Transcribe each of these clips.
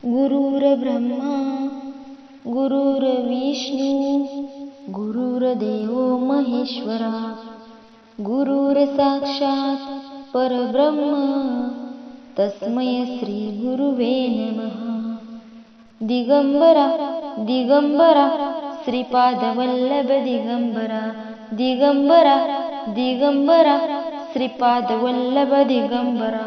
गुरुर्ब्रह्मा गुरुर्विष्णू गुरुर्देवो महेश्वरा गुरुर्साक्षात् परब्रह्म तस्मै श्री गुरुवे नमः। दिगंबरा दिगंबरा श्रीपादवल्लभ दिगंबरा दिगंबरा दिगंबरा श्रीपादवल्लभ दिगंबरा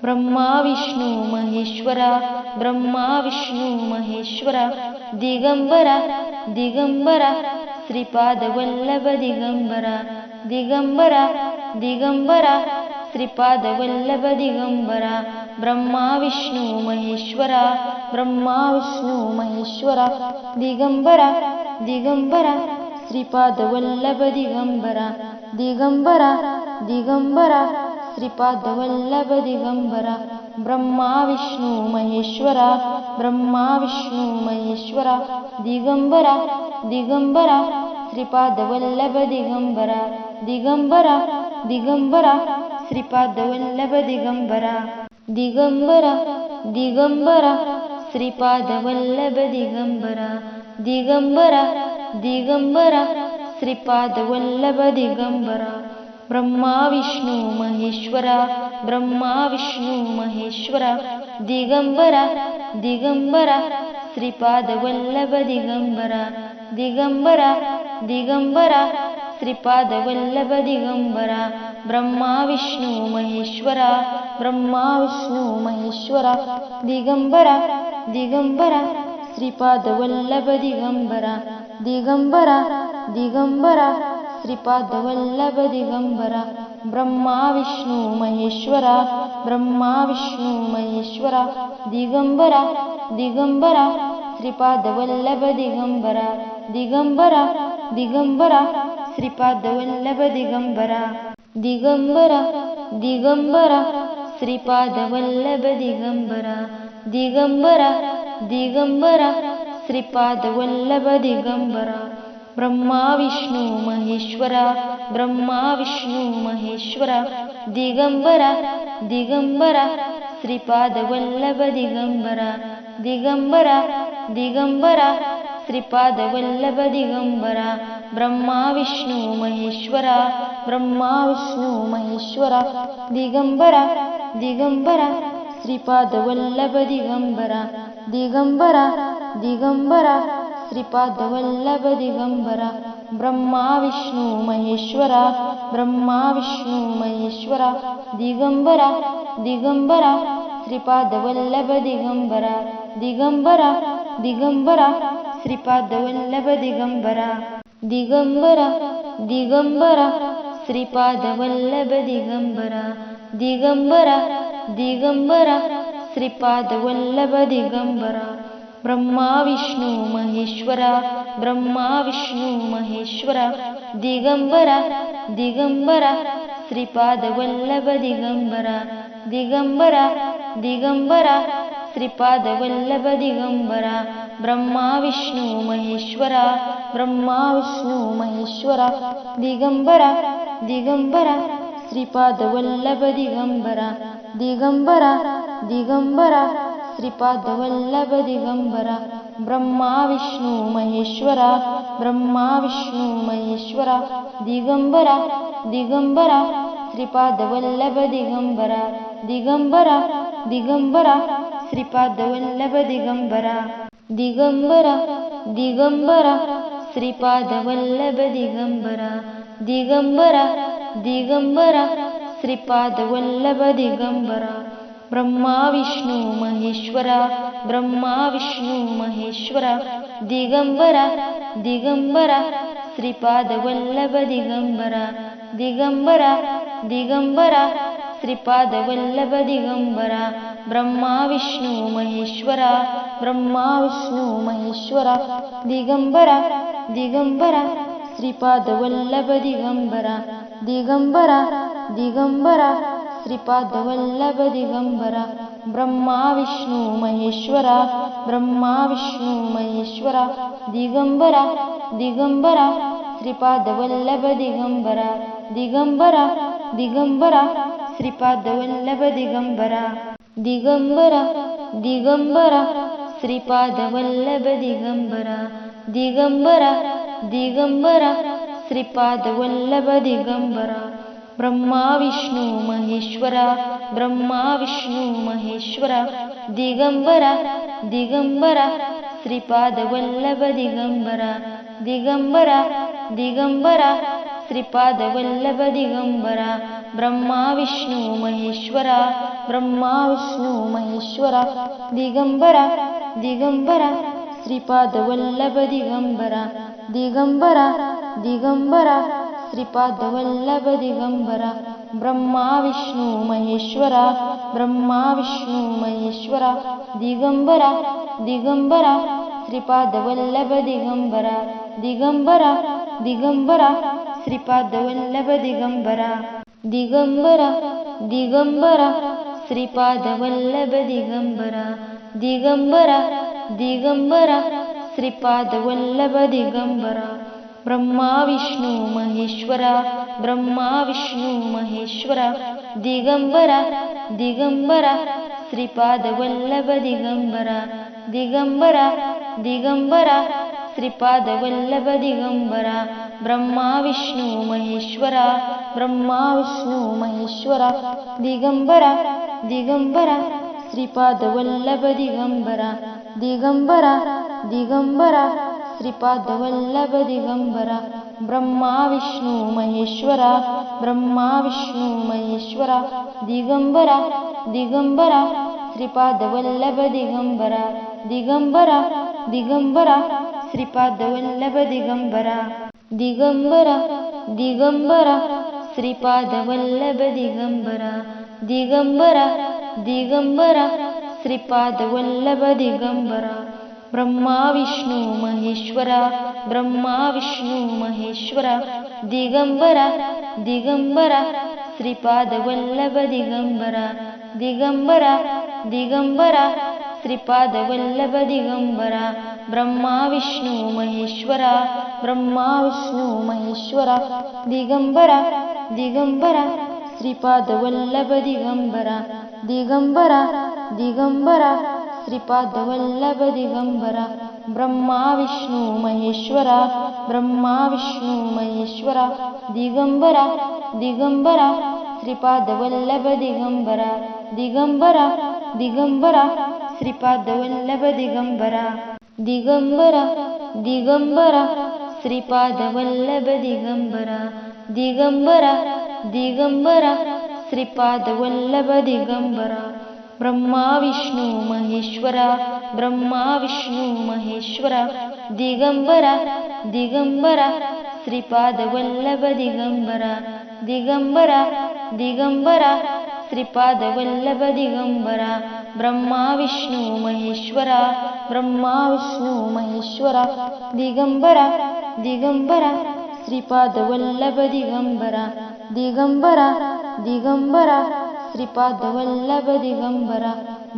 ब्रह्मा विष्णू महेश्वरा ब्रह्मा विष्णू महेश्वरा दिगंबरा दिगंबरा श्रीपादवल्लभ दिगंबरा दिगंबरा दिगंबरा श्रीपादवल्लभ दिगंबरा ब्रह्मा विष्णू महेश्वरा ब्रह्मा विष्णू महेश्वरा दिगंबरा दिगंबरा श्रीपादवल्लभ दिगंबरा दिगंबरा दिगंबरा श्रीपादवल्लभ दिगंबरा ब्रह्मा विष्णू महेश्वरा ब्रह्मा विष्णू महेश्वरा दिगंबरा दिगंबरा श्रीपादवल्लभ दिगंबरा दिगंबरा दिगंबरा श्रीपादवल्लभ दिगंबरा दिगंबरा दिगंबरा श्रीपादवल्लभ दिगंबरा दिगंबरा दिगंबरा श्रीपादवल्लभ दिगंबरा ब्रह्मा विष्णू महेश्वरा ब्रह्मा विष्णू महेश्वरा दिगंबरा दिगंबरा श्रीपादवल्लभ दिगंबरा दिगंबरा दिगंबरा श्रीपादवल्लभ दिगंबरा ब्रह्मा विष्णू महेश्वरा ब्रह्मा विष्णू महेश्वरा दिगंबरा दिगंबरा श्रीपादवल्लभ दिगंबरा दिगंबरा दिगंबरा श्रीपादवल्लभ दिगंबरा ब्रह्मा विष्णू महेश्वरा ब्रह्मा विष्णू महेश्वरा दिगंबरा दिगंबरा श्रीपादवल्लभ दिगंबरा दिगंबरा दिगंबरा श्रीपादवल्लभ दिगंबरा दिगंबरा दिगंबरा श्रीपादवल्लभ दिगंबरा दिगंबरा दिगंबरा श्रीपादवल्लभ दिगंबरा ब्रह्मा विष्णू महेश्वरा ब्रह्मा विष्णू महेश्वरा दिगंबरा दिगंबरा श्रीपादवल्लभ दिगंबरा दिगंबरा दिगंबरा श्रीपादवल्लभ दिगंबरा ब्रह्मा विष्णू महेश्वरा ब्रह्मा विष्णू महेश्वरा दिगंबरा दिगंबरा श्रीपादवल्लभ दिगंबरा दिगंबरा दिगंबरा श्रीपादवल्लभ दिगंबरा ब्रह्मा विष्णू महेश्वरा ब्रह्मा विष्णू महेश्वरा दिगंबरा दिगंबरा श्रीपादवल्लभ दिगंबरा दिगंबरा दिगंबरा श्रीपादवल्लभ दिगंबरा दिगंबरा दिगंबरा श्रीपादवल्लभ दिगंबरा दिगंबरा दिगंबरा श्रीपादवल्लभ दिगंबरा ब्रह्मा विष्णू महेश्वरा ब्रह्मा विष्णू महेश्वरा दिगंबरा दिगंबरा श्रीपादवल्लभ दिगंबरा दिगंबरा दिगंबरा श्रीपादवल्लभ दिगंबरा ब्रह्मा विष्णू महेश्वरा ब्रह्मा विष्णू महेश्वरा दिगंबरा दिगंबरा श्रीपादवल्लभ दिगंबरा दिगंबरा दिगंबरा श्रीपादवल्लभ दिगंबरा ब्रह्मा विष्णू महेश्वरा ब्रह्मा विष्णू महेश्वरा दिगंबरा दिगंबरा श्रीपादवल्लभ दिगंबरा दिगंबरा दिगंबरा श्रीपादवल्लभ दिगंबरा दिगंबरा दिगंबरा श्रीपादवल्लभ दिगंबरा दिगंबरा दिगंबरा श्रीपादवल्लभ दिगंबरा ब्रह्मा विष्णू महेश्वरा ब्रह्मा विष्णू महेश्वरा दिगंबरा दिगंबरा श्रीपादवल्लभ दिगंबरा दिगंबरा दिगंबरा श्रीपादवल्लभ दिगंबरा ब्रह्मा विष्णू महेश्वरा ब्रह्मा विष्णू महेश्वरा दिगंबरा दिगंबरा श्रीपादवल्लभ दिगंबरा दिगंबरा दिगंबरा श्रीपादवल्लभ दिगंबरा ब्रह्मा विष्णू महेश्वरा ब्रह्मा विष्णू महेश्वरा दिगंबरा दिगंबरा श्रीपादवल्लभ दिगंबरा दिगंबरा दिगंबरा श्रीपादवल्लभ दिगंबरा दिगंबरा दिगंबरा श्रीपादवल्लभ दिगंबरा दिगंबरा दिगंबरा श्रीपादवल्लभ दिगंबरा ब्रह्मा विष्णू महेश्वरा ब्रह्मा विष्णू महेश्वरा दिगंबरा दिगंबरा श्रीपादवल्लभ दिगंबरा दिगंबरा दिगंबरा श्रीपादवल्लभ दिगंबरा ब्रह्मा विष्णू महेश्वरा ब्रह्मा विष्णू महेश्वरा दिगंबरा दिगंबरा श्रीपादवल्लभ दिगंबरा दिगंबरा दिगंबरा श्रीपादवल्लभ दिगंबरा ब्रह्मा विष्णू महेश्वरा ब्रह्मा विष्णू महेश्वरा दिगंबरा दिगंबरा श्रीपादवल्लभ दिगंबरा दिगंबरा दिगंबरा श्रीपादवल्लभ दिगंबरा दिगंबरा दिगंबरा श्रीपादवल्लभ दिगंबरा दिगंबरा दिगंबरा श्रीपादवल्लभ दिगंबरा ब्रह्मा विष्णू महेश्वरा ब्रह्मा विष्णू महेश्वरा दिगंबरा दिगंबरा श्रीपादवल्लभ दिगंबरा दिगंबरा दिगंबरा श्रीपादवल्लभ दिगंबरा ब्रह्मा विष्णू महेश्वरा ब्रह्मा विष्णू महेश्वरा दिगंबरा दिगंबरा श्रीपादवल्लभ दिगंबरा दिगंबरा दिगंबरा श्रीपादवल्लभ दिगंबरा ब्रह्मा विष्णू महेश्वरा ब्रह्मा विष्णू महेश्वरा दिगंबरा दिगंबरा श्रीपादवल्लभ दिगंबरा दिगंबरा दिगंबरा श्रीपादवल्लभ दिगंबरा दिगंबरा दिगंबरा श्रीपादवल्लभ दिगंबरा दिगंबरा दिगंबरा श्रीपादवल्लभ दिगंबरा ब्रह्मा विष्णू महेश्वरा ब्रह्मा विष्णू महेश्वरा दिगंबरा दिगंबरा श्रीपादवल्लभ दिगंबरा दिगंबरा दिगंबरा श्रीपादवल्लभ दिगंबरा ब्रह्मा विष्णू महेश्वरा ब्रह्मा विष्णू महेश्वरा दिगंबरा दिगंबरा श्रीपादवल्लभ दिगंबरा दिगंबरा दिगंबरा श्रीपादवल्लभ दिगंबरा ब्रह्मा विष्णू महेश्वरा ब्रह्मा विष्णू महेश्वरा दिगंबरा दिगंबरा श्रीपादवल्लभ दिगंबरा दिगंबरा दिगंबरा श्रीपादवल्लभ दिगंबरा दिगंबरा दिगंबरा श्रीपादवल्लभ दिगंबरा दिगंबरा दिगंबरा श्रीपादवल्लभ दिगंबरा ब्रह्मा विष्णू महेश्वरा ब्रह्मा विष्णू महेश्वरा दिगंबरा दिगंबरा श्रीपादवल्लभ दिगंबरा दिगंबरा दिगंबरा श्रीपादवल्लभ दिगंबरा ब्रह्मा विष्णू महेश्वरा ब्रह्मा विष्णू महेश्वरा दिगंबरा दिगंबरा श्रीपादवल्लभ दिगंबरा दिगंबरा दिगंबरा श्रीपादवल्लभ दिगंबरा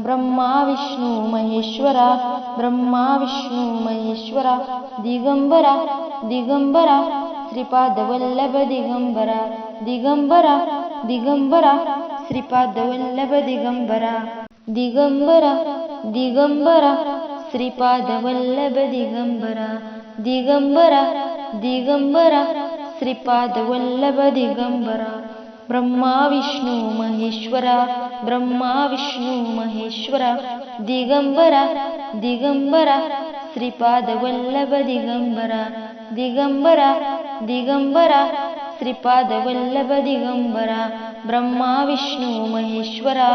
ब्रह्मा विष्णू महेश्वरा ब्रह्मा विष्णू महेश्वरा दिगंबरा दिगंबरा श्रीपादवल्लभ दिगंबरा दिगंबरा दिगंबरा श्रीपादवल्लभ दिगंबरा दिगंबरा दिगंबरा श्रीपादवल्लभ दिगंबरा दिगंबरा दिगंबरा श्रीपादवल्लभ दिगंबरा ब्रह्मा विष्णू महेश्वरा ब्रह्मा विष्णू महेश्वरा दिगंबरा दिगंबरा श्रीपादवल्लभ दिगंबरा दिगंबरा दिगंबरा श्रीपादवल्लभ दिगंबरा ब्रह्मा विष्णू महेश्वरा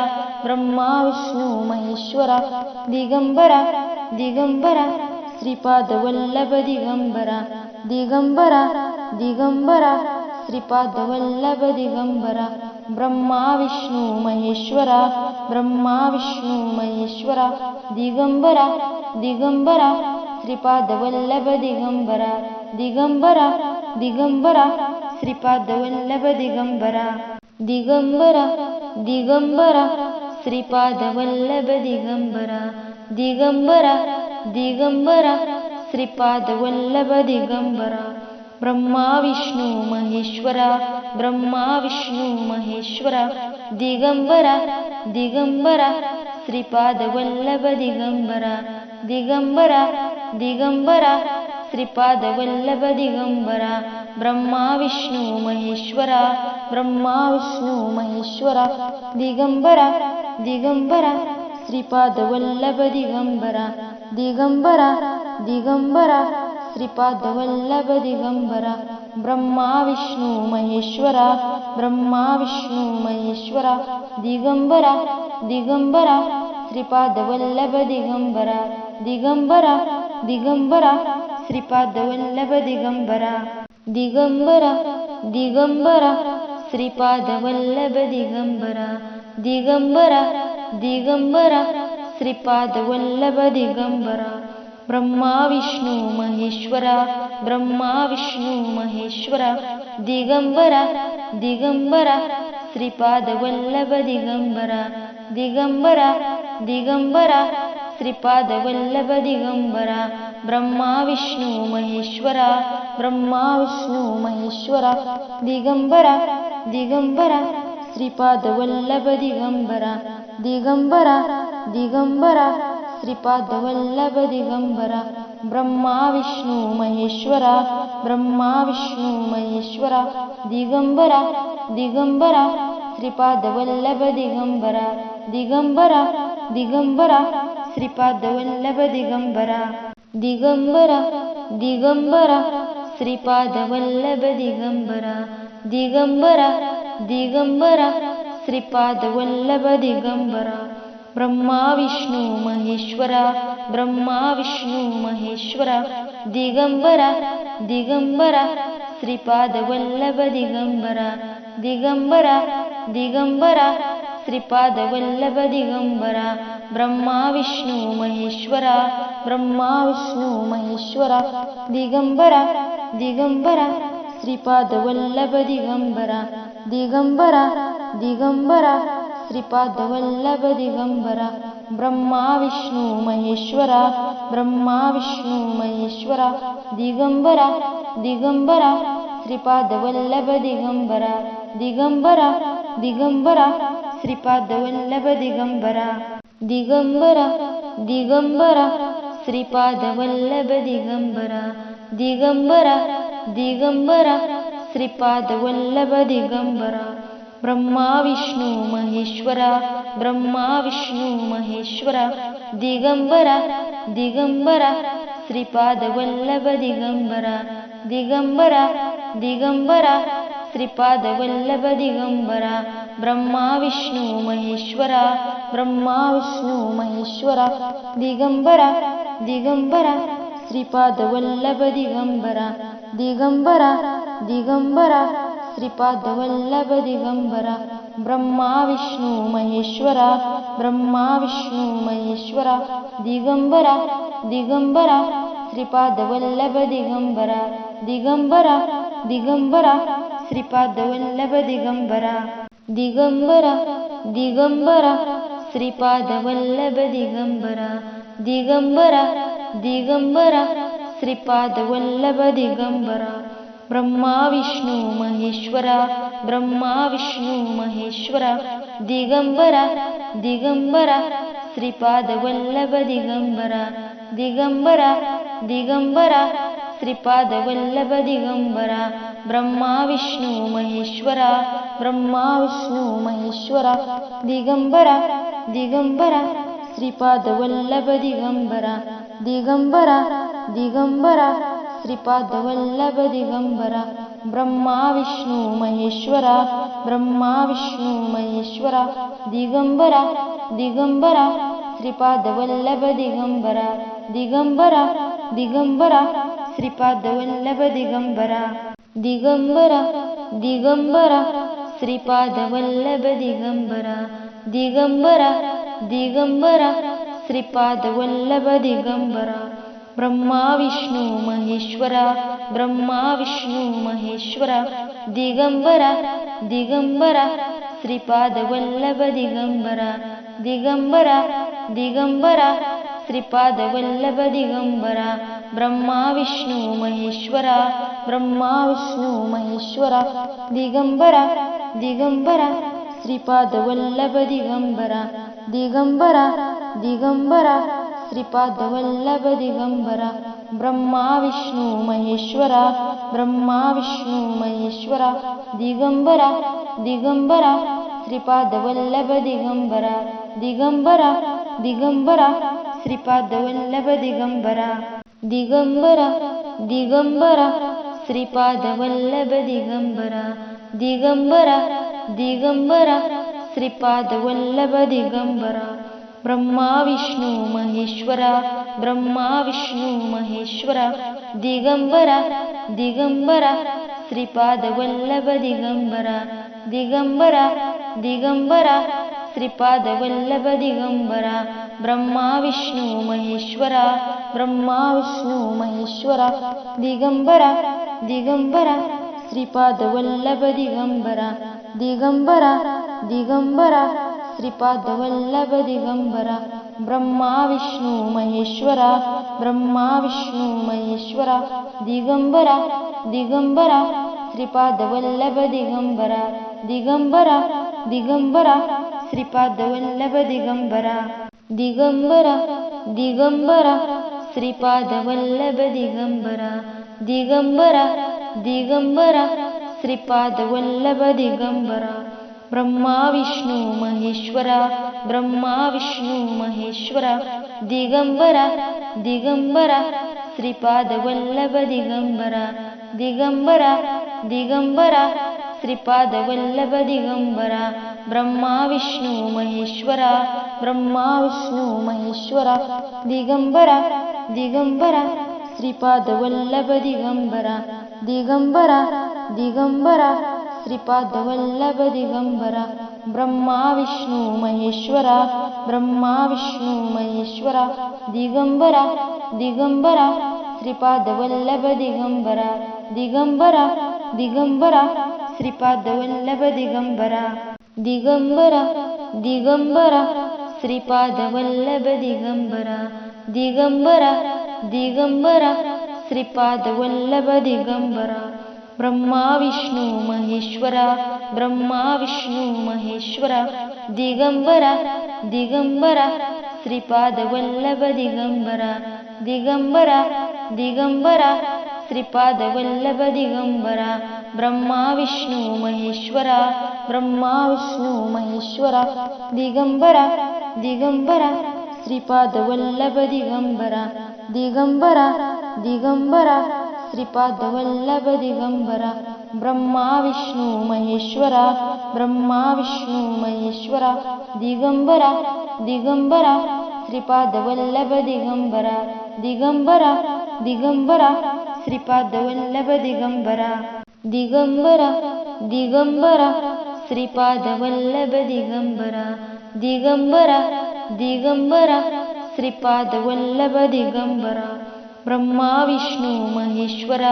ब्रह्मा विष्णू महेश्वरा दिगंबरा दिगंबरा श्रीपादवल्लभ दिगंबरा दिगंबरा दिगंबरा श्रीपादवल्लभ दिगंबरा ब्रह्मा विष्णू महेश्वरा ब्रह्मा विष्णू महेश्वरा दिगंबरा दिगंबरा श्रीपादवल्लभ दिगंबरा दिगंबरा दिगंबरा श्रीपादवल्लभ दिगंबरा दिगंबरा दिगंबरा श्रीपादवल्लभ दिगंबरा दिगंबरा दिगंबरा श्रीपादवल्लभ दिगंबरा ब्रह्मा विष्णू महेश्वरा ब्रह्मा विष्णू महेश्वरा दिगंबरा दिगंबरा श्रीपादवल्लभ दिगंबरा दिगंबरा दिगंबरा श्रीपाद वल्लभ दिगंबरा ब्रह्मा विष्णू महेश्वरा ब्रह्मा विष्णू महेश्वरा दिगंबरा दिगंबरा श्रीपाद वल्लभ दिगंबरा दिगंबरा दिगंबरा श्रीपाद वल्लभ दिगंबरा ब्रह्मा विष्णू महेश्वरा ब्रह्मा विष्णू महेश्वरा दिगंबरा दिगंबरा श्रीपाद वल्लभ दिगंबरा दिगंबरा दिगंबरा श्रीपाद वल्लभ दिगंबरा दिगंबरा दिगंबरा श्रीपाद वल्लभ दिगंबरा दिगंबरा दिगंबरा श्रीपाद वल्लभ दिगंबरा ब्रह्मा विष्णू महेश्वरा ब्रह्मा विष्णू महेश्वरा दिगंबरा दिगंबरा श्रीपाद वल्लभ दिगंबरा दिगंबरा दिगंबरा श्रीपाद वल्लभ दिगंबरा ब्रह्मा विष्णू महेश्वरा ब्रह्मा विष्णू महेश्वरा दिगंबरा दिगंबरा श्रीपाद वल्लभ दिगंबरा दिगंबरा दिगंबरा श्रीपाद वल्लभ दिगंबरा ब्रह्मा विष्णू महेश्वरा ब्रह्मा विष्णू महेश्वरा दिगंबरा दिगंबरा श्रीपाद वल्लभ दिगंबरा दिगंबरा दिगंबरा श्रीपाद वल्लभ दिगंबरा दिगंबरा दिगंबरा श्रीपाद वल्लभ दिगंबरा दिगंबरा दिगंबरा श्रीपाद वल्लभ दिगंबरा ब्रह्मा विष्णू महेश्वरा ब्रह्मा विष्णू महेश्वरा दिगंबरा दिगंबरा श्रीपाद वल्लभ दिगंबरा दिगंबरा दिगंबरा श्रीपाद वल्लभ दिगंबरा ब्रह्मा विष्णू महेश्वरा ब्रह्मा विष्णू महेश्वरा दिगंबरा दिगंबरा श्रीपाद वल्लभ दिगंबरा दिगंबरा दिगंबरा श्रीपाद वल्लभ दिगंबरा ब्रह्मा विष्णू महेश्वरा ब्रह्मा विष्णू महेश्वरा दिगंबरा दिगंबरा श्रीपाद वल्लभ दिगंबरा दिगंबरा दिगंबरा श्रीपाद वल्लभ दिगंबरा दिगंबरा दिगंबरा श्रीपाद वल्लभ दिगंबरा दिगंबरा दिगंबरा श्रीपाद वल्लभ दिगंबरा ब्रह्मा विष्णू महेश्वरा ब्रह्मा विष्णू महेश्वरा दिगंबरा दिगंबरा श्रीपाद वल्लभ दिगंबरा दिगंबरा दिगंबरा श्रीपाद वल्लभ दिगंबरा ब्रह्मा विष्णू महेश्वरा ब्रह्मा विष्णू महेश्वरा दिगंबरा दिगंबरा श्रीपाद वल्लभ दिगंबरा दिगंबरा दिगंबरा श्रीपाद वल्लभ दिगंबरा ब्रह्मा विष्णू महेश्वरा ब्रह्मा विष्णू महेश्वरा दिगंबरा दिगंबरा श्रीपाद वल्लभ दिगंबरा दिगंबरा दिगंबरा श्रीपाद वल्लभ दिगंबरा दिगंबरा दिगंबरा श्रीपाद वल्लभ दिगंबरा दिगंबरा दिगंबरा श्रीपाद वल्लभ दिगंबरा ब्रह्मा विष्णू महेश्वरा ब्रह्मा विष्णू महेश्वरा दिगंबरा दिगंबरा श्रीपाद वल्लभ दिगंबरा दिगंबरा दिगंबरा श्रीपाद वल्लभ दिगंबरा ब्रह्मा विष्णू महेश्वरा ब्रह्मा विष्णू महेश्वरा दिगंबरा दिगंबरा श्रीपाद वल्लभ दिगंबरा दिगंबरा दिगंबरा श्रीपाद वल्लभ दिगंबरा ब्रह्मा विष्णू महेश्वरा ब्रह्मा विष्णू महेश्वरा दिगंबरा दिगंबरा श्रीपाद वल्लभ दिगंबरा दिगंबरा दिगंबरा श्रीपाद वल्लभ दिगंबरा दिगंबरा दिगंबरा श्रीपाद वल्लभ दिगंबरा दिगंबरा दिगंबरा श्रीपाद वल्लभ दिगंबरा ब्रह्मा विष्णू महेश्वरा ब्रह्मा विष्णू महेश्वरा दिगंबरा दिगंबरा श्रीपाद वल्लभ दिगंबरा दिगंबरा दिगंबरा श्रीपाद वल्लभ दिगंबरा ब्रह्मा विष्णू महेश्वरा ब्रह्मा विष्णू महेश्वरा दिगंबरा दिगंबरा श्रीपाद वल्लभ दिगंबरा दिगंबरा दिगंबरा श्रीपादवल्लभ दिगंबरा ब्रह्मा विष्णू महेश्वरा ब्रह्मा विष्णू महेश्वरा दिगंबरा दिगंबरा श्रीपादवल्लभ दिगंबरा दिगंबरा दिगंबरा श्रीपादवल्लभ दिगंबरा दिगंबरा दिगंबरा श्रीपादवल्लभ दिगंबरा दिगंबरा दिगंबरा श्रीपादवल्लभ दिगंबरा ब्रह्मा विष्णू महेश्वरा ब्रह्मा विष्णू महेश्वरा दिगंबरा दिगंबरा श्रीपादवल्लभ दिगंबरा दिगंबरा दिगंबरा श्रीपादवल्लभ दिगंबरा ब्रह्मा विष्णू महेश्वरा ब्रह्मा विष्णू महेश्वरा दिगंबरा दिगंबरा श्रीपादवल्लभ दिगंबरा दिगंबरा दिगंबरा श्रीपादवल्लभ दिगंबरा ब्रह्मा विष्णू महेश्वरा ब्रह्मा विष्णू महेश्वरा दिगंबरा दिगंबरा श्रीपादवल्लभ दिगंबरा दिगंबरा दिगंबरा श्रीपादवल्लभ दिगंबरा दिगंबरा दिगंबरा श्रीपादवल्लभ दिगंबरा दिगंबरा दिगंबरा श्रीपादवल्लभ दिगंबरा ब्रह्मा विष्णू महेश्वरा ब्रह्मा विष्णू महेश्वरा दिगंबरा दिगंबरा श्रीपादवल्लभ दिगंबरा दिगंबरा दिगंबरा श्रीपादवल्लभ दिगंबरा ब्रह्मा विष्णू महेश्वरा ब्रह्मा विष्णू महेश्वरा दिगंबरा दिगंबरा श्रीपादवल्लभ दिगंबरा दिगंबरा दिगंबरा श्रीपादवल्लभ दिगंबरा ब्रह्मा विष्णू महेश्वरा ब्रह्मा विष्णू महेश्वरा दिगंबरा दिगंबरा श्रीपादवल्लभ दिगंबरा दिगंबरा दिगंबरा श्रीपादवल्लभ दिगंबरा दिगंबरा दिगंबरा श्रीपादवल्लभ दिगंबरा दिगंबरा दिगंबरा श्रीपादवल्लभ दिगंबरा ब्रह्मा विष्णू महेश्वरा ब्रह्मा विष्णू महेश्वरा दिगंबरा दिगंबरा श्रीपादवल्लभ दिगंबरा दिगंबरा दिगंबरा श्रीपादवल्लभ दिगंबरा ब्रह्मा विष्णू महेश्वरा ब्रह्मा विष्णू महेश्वरा दिगंबरा दिगंबरा श्रीपादवल्लभ दिगंबरा दिगंबरा दिगंबरा श्रीपादवल्लभ दिगंबरा ब्रह्मा विष्णू महेश्वरा ब्रह्मा विष्णू महेश्वरा दिगंबरा दिगंबरा श्रीपादवल्लभ दिगंबरा दिगंबरा दिगंबरा श्रीपादवल्लभ दिगंबरा दिगंबरा दिगंबरा श्रीपादवल्लभ दिगंबरा दिगंबरा दिगंबरा श्रीपादवल्लभ दिगंबरा ब्रह्मा विष्णू महेश्वरा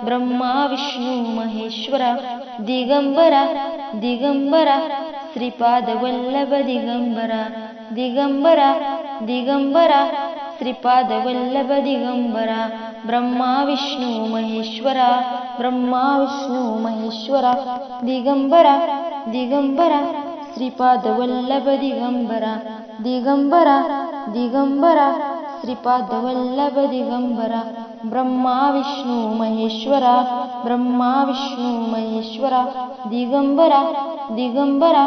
ब्रह्मा विष्णू महेश्वरा दिगंबरा दिगंबरा श्रीपादवल्लभ दिगंबरा दिगंबरा दिगंबरा श्रीपादवल्लभ दिगंबरा ब्रह्मा विष्णू महेश्वरा ब्रह्मा विष्णू महेश्वरा दिगंबरा दिगंबरा श्रीपादवल्लभ दिगंबरा दिगंबरा दिगंबरा श्रीपादवल्लभ दिगंबरा ब्रह्मा विष्णू महेश्वरा ब्रह्मा विष्णू महेश्वरा दिगंबरा दिगंबरा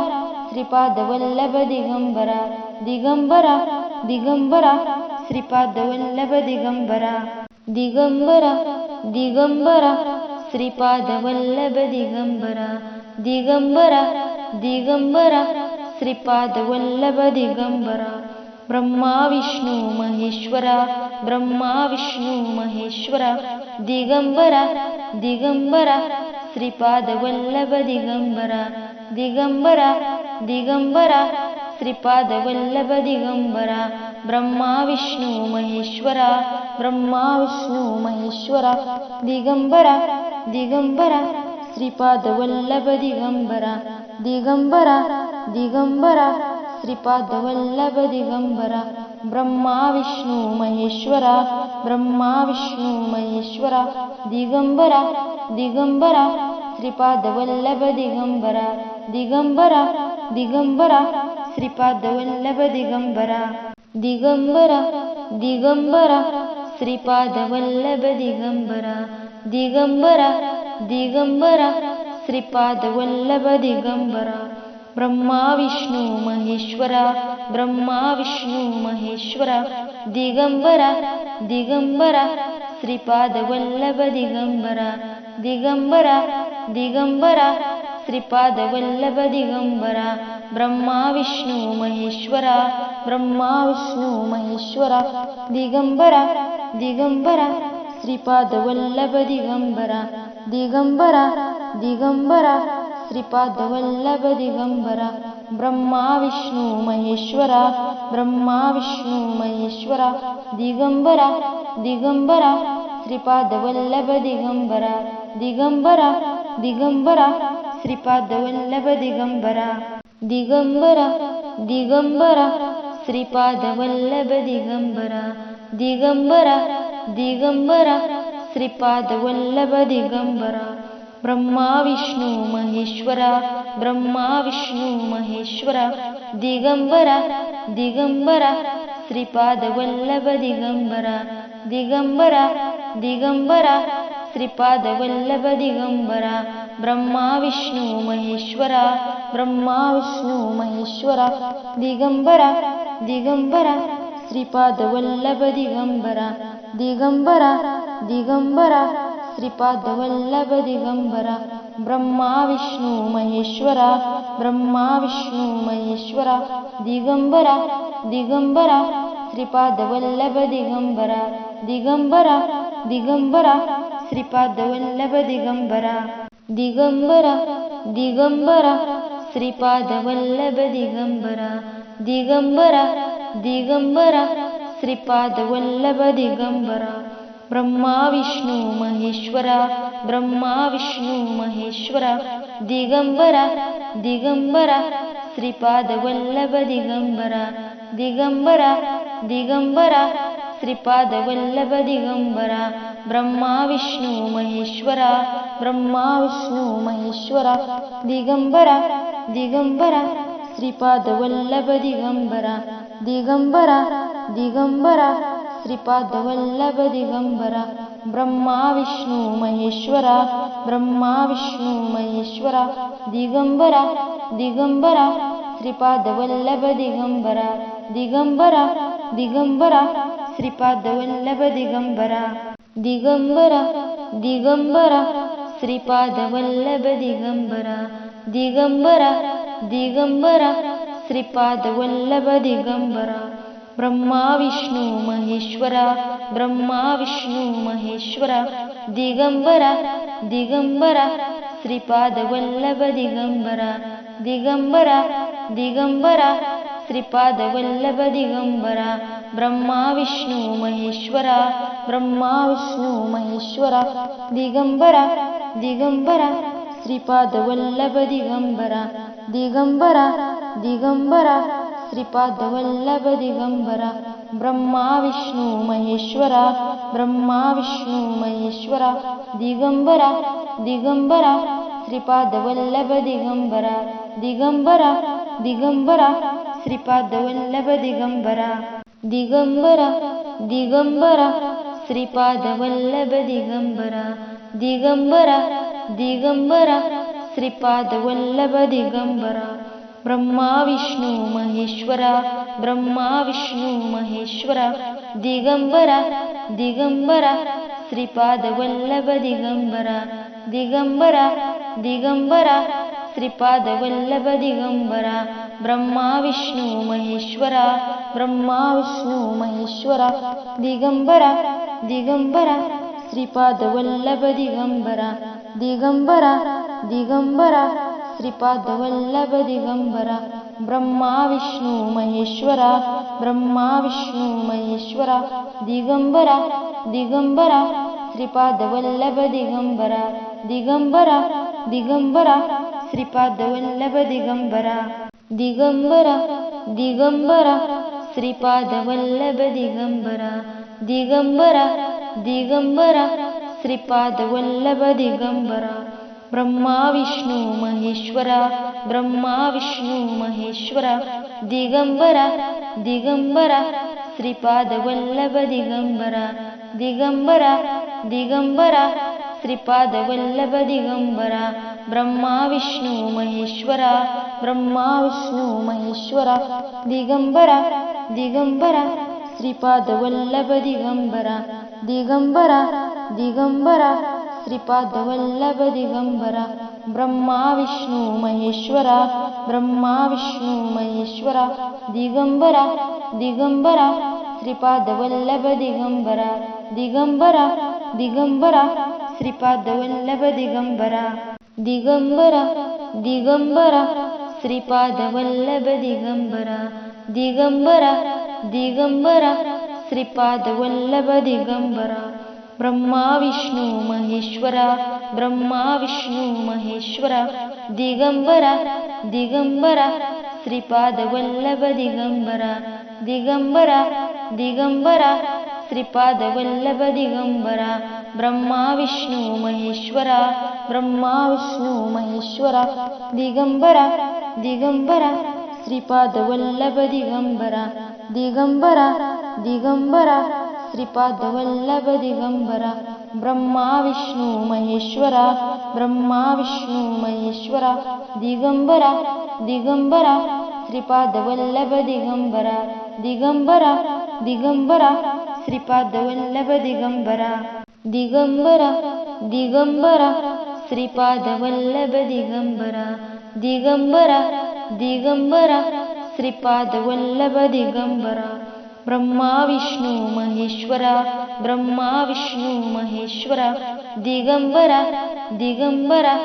श्रीपादवल्लभ दिगंबरा दिगंबरा दिगंबरा श्रीपादवल्लभ दिगंबरा दिगंबरा दिगंबरा श्रीपादवल्लभ दिगंबरा दिगंबरा दिगंबरा श्रीपादवल्लभ दिगंबरा ब्रह्मा विष्णू महेश्वरा ब्रह्मा विष्णू महेश्वरा दिगंबरा दिगंबरा श्रीपादवल्लभ दिगंबरा दिगंबरा दिगंबरा श्रीपादवल्लभ दिगंबरा ब्रह्मा विष्णू महेश्वरा ब्रह्मा विष्णू महेश्वरा दिगंबरा दिगंबरा श्रीपादवल्लभ दिगंबरा दिगंबरा दिगंबरा श्रीपादवल्लभ दिगंबरा ब्रह्मा विष्णू महेश्वरा ब्रह्मा विष्णू महेश्वरा दिगंबरा दिगंबरा श्रीपादवल्लभ दिगंबरा दिगंबरा दिगंबरा श्रीपादवल्लभ दिगंबरा दिगंबरा दिगंबरा श्रीपादवल्लभ दिगंबरा दिगंबरा दिगंबरा श्रीपादवल्लभ दिगंबरा ब्रह्मा विष्णू महेश्वरा ब्रह्मा विष्णू महेश्वरा दिगंबरा दिगंबरा श्रीपादवल्लभ दिगंबरा दिगंबरा दिगंबरा श्रीपादवल्लभ दिगंबरा ब्रह्मा विष्णू महेश्वरा ब्रह्मा विष्णू महेश्वरा दिगंबरा दिगंबरा श्रीपादवल्लभ दिगंबरा दिगंबरा दिगंबरा श्रीपादवल्लभ दिगंबरा ब्रह्मा विष्णू महेश्वरा ब्रह्मा विष्णू महेश्वरा दिगंबरा दिगंबरा श्रीपादवल्लभ दिगंबरा दिगंबरा दिगंबरा श्रीपादवल्लभ दिगंबरा दिगंबरा दिगंबरा श्रीपादवल्लभ दिगंबरा दिगंबरा दिगंबरा श्रीपादवल्लभ दिगंबरा ब्रह्मा विष्णू महेश्वरा ब्रह्मा विष्णू महेश्वरा दिगंबरा दिगंबरा श्रीपादवल्लभ दिगंबरा दिगंबरा दिगंबरा श्रीपादवल्लभ दिगंबरा ब्रह्मा विष्णू महेश्वरा ब्रह्मा विष्णू महेश्वरा दिगंबरा दिगंबरा श्रीपादवल्लभ दिगंबरा दिगंबरा दिगंबरा श्रीपादवल्लभ दिगंबरा ब्रह्मा विष्णू महेश्वरा ब्रह्मा विष्णू महेश्वरा दिगंबरा दिगंबरा श्रीपादवल्लभ दिगंबरा दिगंबरा दिगंबरा श्रीपादवल्लभ दिगंबरा दिगंबरा दिगंबरा श्रीपादवल्लभ दिगंबरा दिगंबरा दिगंबरा श्रीपादवल्लभ दिगंबरा ब्रह्मा विष्णू महेश्वरा ब्रह्मा विष्णू महेश्वरा दिगंबरा दिगंबरा श्रीपादवल्लभ दिगंबरा दिगंबरा दिगंबरा श्रीपादवल्लभ दिगंबरा ब्रह्मा विष्णू महेश्वरा ब्रह्मा विष्णू महेश्वरा दिगंबरा दिगंबरा श्रीपादवल्लभ दिगंबरा दिगंबरा दिगंबरा श्रीपादवल्लभ दिगंबरा ब्रह्मा विष्णू महेश्वरा ब्रह्मा विष्णू महेश्वरा दिगंबरा दिगंबरा श्रीपादवल्लभ दिगंबरा दिगंबरा दिगंबरा श्रीपादवल्लभ दिगंबरा दिगंबरा दिगंबरा श्रीपादवल्लभ दिगंबरा दिगंबरा दिगंबरा श्रीपादवल्लभ दिगंबरा ब्रह्मा विष्णू महेश्वरा ब्रह्मा विष्णू महेश्वरा दिगंबरा दिगंबरा श्रीपादवल्लभ दिगंबरा दिगंबरा दिगंबरा श्रीपादवल्लभ दिगंबरा ब्रह्मा विष्णू महेश्वरा ब्रह्मा विष्णू महेश्वरा दिगंबरा दिगंबरा श्रीपादवल्लभ दिगंबरा दिगंबरा दिगंबरा श्रीपादवल्लभ दिगंबरा ब्रह्मा विष्णू महेश्वरा ब्रह्मा विष्णू महेश्वरा दिगंबरा दिगंबरा श्रीपादवल्लभ दिगंबरा दिगंबरा दिगंबरा श्रीपादवल्लभ दिगंबरा दिगंबरा दिगंबरा श्रीपादवल्लभ दिगंबरा दिगंबरा दिगंबरा श्रीपादवल्लभ दिगंबरा ब्रह्मा विष्णू महेश्वरा ब्रह्मा विष्णू महेश्वरा दिगंबरा दिगंबरा श्रीपादवल्लभ दिगंबरा दिगंबरा दिगंबरा श्रीपादवल्लभ दिगंबरा ब्रह्मा विष्णू महेश्वरा ब्रह्मा विष्णू महेश्वरा दिगंबरा दिगंबरा श्रीपादवल्लभ दिगंबरा दिगंबरा दिगंबरा श्रीपादवल्लभ दिगंबरा ब्रह्मा विष्णू महेश्वरा ब्रह्मा विष्णू महेश्वरा दिगंबरा दिगंबरा श्रीपादवल्लभ दिगंबरा दिगंबरा दिगंबरा श्रीपादवल्लभ दिगंबरा दिगंबरा दिगंबरा श्रीपादवल्लभ दिगंबरा दिगंबरा दिगंबरा श्रीपादवल्लभ दिगंबरा ब्रह्मा विष्णू महेश्वरा ब्रह्मा विष्णू महेश्वरा दिगंबरा दिगंबरा श्रीपाद वल्लभ दिगंबरा दिगंबरा दिगंबरा श्रीपाद वल्लभ दिगंबरा ब्रह्मा विष्णू महेश्वरा ब्रह्मा विष्णू महेश्वरा दिगंबरा दिगंबरा श्रीपाद वल्लभ दिगंबरा दिगंबरा दिगंबरा श्रीपाद वल्लभ दिगंबरा ब्रह्मा विष्णू महेश्वरा ब्रह्मा विष्णू महेश्वरा दिगंबरा दिगंबरा श्रीपाद वल्लभ दिगंबरा दिगंबरा दिगंबरा श्रीपाद वल्लभ दिगंबरा दिगंबरा दिगंबरा श्रीपाद वल्लभ दिगंबरा दिगंबरा दिगंबरा श्रीपाद वल्लभ दिगंबरा ब्रह्मा विष्णू महेश्वरा ब्रह्मा विष्णू महेश्वरा दिगंबरा दिगंबरा श्रीपाद वल्लभ दिगंबरा दिगंबरा दिगंबरा श्रीपाद वल्लभ दिगंबरा ब्रह्मा विष्णू महेश्वरा ब्रह्मा विष्णू महेश्वरा दिगंबरा दिगंबरा श्रीपाद वल्लभ दिगंबरा दिगंबरा दिगंबरा श्रीपाद वल्लभ दिगंबरा ब्रह्मा विष्णू महेश्वरा ब्रह्मा विष्णू महेश्वरा दिगंबरा दिगंबरा श्रीपाद वल्लभ दिगंबरा दिगंबरा दिगंबरा श्रीपाद वल्लभ दिगंबरा दिगंबरा दिगंबरा श्रीपाद वल्लभ दिगंबरा दिगंबरा दिगंबरा श्रीपाद वल्लभ दिगंबरा ब्रह्मा विष्णू महेश्वरा ब्रह्मा विष्णू महेश्वरा दिगंबरा दिगंबरा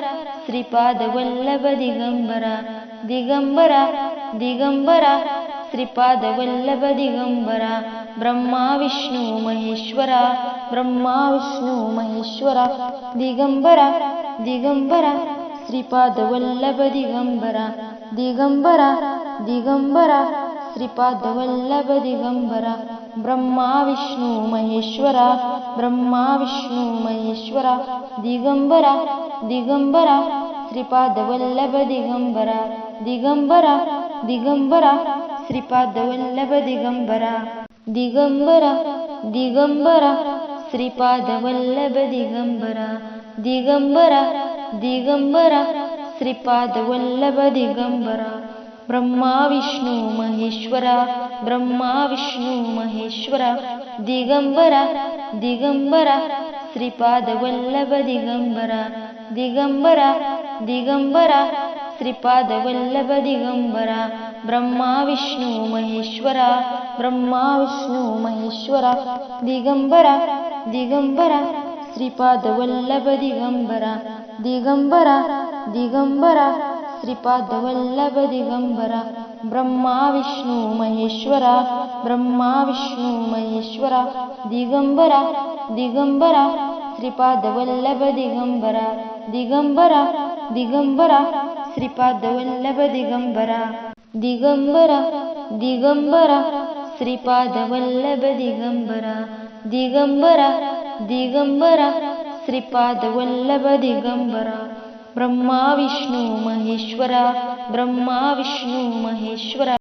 श्रीपाद वल्लभ दिगंबरा दिगंबरा दिगंबरा श्रीपाद वल्लभ दिगंबरा ब्रह्मा विष्णू महेश्वरा ब्रह्मा विष्णू महेश्वरा दिगंबरा दिगंबरा श्रीपाद वल्लभ दिगंबरा दिगंबरा दिगंबरा श्रीपाद वल्लभ दिगंबरा ब्रह्मा विष्णू महेश्वरा ब्रह्मा विष्णू महेश्वरा दिगंबरा दिगंबरा श्रीपाद वल्लभ दिगंबरा दिगंबरा दिगंबरा श्रीपाद वल्लभ दिगंबरा दिगंबरा दिगंबरा श्रीपाद वल्लभ दिगंबरा दिगंबरा दिगंबरा श्रीपाद वल्लभ दिगंबरा ब्रह्मा विष्णू महेश्वरा ब्रह्मा विष्णू महेश्वरा दिगंबरा दिगंबरा श्रीपाद वल्लभ दिगंबरा दिगंबरा दिगंबरा श्रीपाद वल्लभ दिगंबरा ब्रह्मा विष्णू महेश्वरा ब्रह्मा विष्णू महेश्वरा दिगंबरा दिगंबरा श्रीपाद वल्लभ दिगंबरा दिगंबरा दिगंबरा श्रीपाद वल्लभ दिगंबरा ब्रह्मा विष्णू महेश्वरा ब्रह्मा विष्णू महेश्वरा दिगंबरा दिगंबरा श्रीपाद वल्लभ दिगंबरा दिगंबरा दिगंबरा श्रीपाद वल्लभ दिगंबरा दिगंबरा दिगंबरा श्रीपाद वल्लभ दिगंबरा दिगंबरा दिगंबरा श्रीपाद वल्लभ दिगंबरा ब्रह्मा विष्णू महेश्वरा ब्रह्मा विष्णू महेश्वरा